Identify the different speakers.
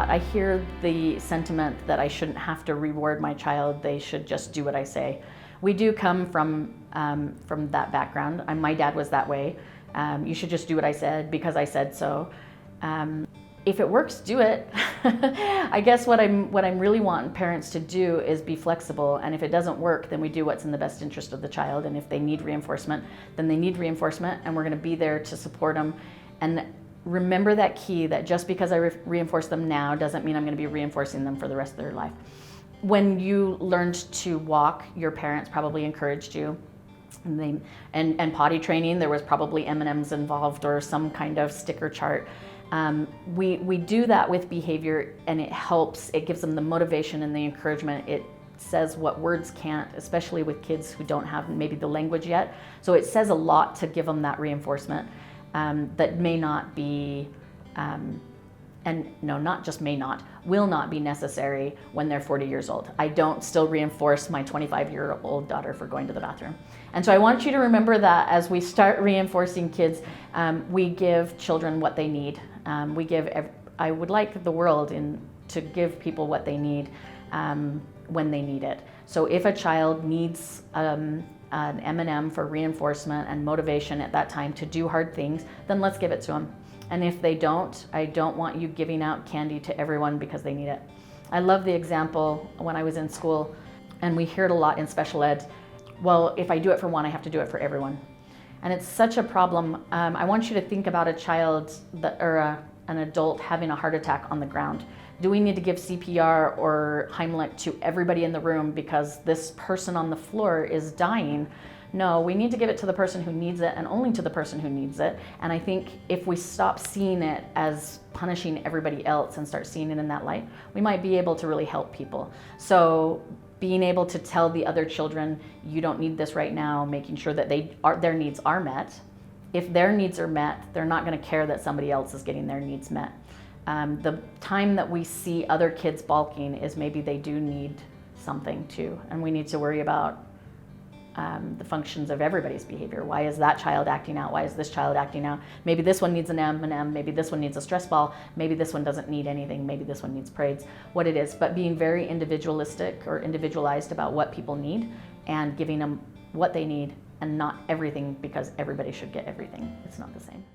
Speaker 1: that. I hear the sentiment that I shouldn't have to reward my child, they should just do what I say. We do come from that background. My dad was that way. You should just do what I said because I said so. If it works, do it. I guess what I'm really wanting parents to do is be flexible, and if it doesn't work, then we do what's in the best interest of the child, and if they need reinforcement, then they need reinforcement, and we're gonna be there to support them. And remember that key, that just because I reinforce them now doesn't mean I'm gonna be reinforcing them for the rest of their life. When you learned to walk, your parents probably encouraged you. And potty training, there was probably M&Ms involved or some kind of sticker chart. We do that with behavior, and it helps. It gives them the motivation and the encouragement. It says what words can't, especially with kids who don't have maybe the language yet. So it says a lot to give them that reinforcement that may not be, and no, not just may not, will not be necessary when they're 40 years old. I don't still reinforce my 25-year-old daughter for going to the bathroom. And so I want you to remember that as we start reinforcing kids, we give children what they need. I would like the world to give people what they need when they need it. So if a child needs an M&M for reinforcement and motivation at that time to do hard things, then let's give it to them. And if they don't, I don't want you giving out candy to everyone because they need it. I love the example when I was in school, and we hear it a lot in special ed. Well, if I do it for one, I have to do it for everyone. And it's such a problem. I want you to think about a child or an adult having a heart attack on the ground. Do we need to give CPR or Heimlich to everybody in the room because this person on the floor is dying? No, we need to give it to the person who needs it, and only to the person who needs it. And I think if we stop seeing it as punishing everybody else and start seeing it in that light, we might be able to really help people. So being able to tell the other children, you don't need this right now, making sure that their needs are met. If their needs are met, they're not going to care that somebody else is getting their needs met. The time that we see other kids balking is maybe they do need something too, and we need to worry about the functions of everybody's behavior. Why is that child acting out? Why is this child acting out? Maybe this one needs an M&M, maybe this one needs a stress ball, maybe this one doesn't need anything, maybe this one needs parades, what it is. But being very individualistic or individualized about what people need and giving them what they need and not everything because everybody should get everything. It's not the same.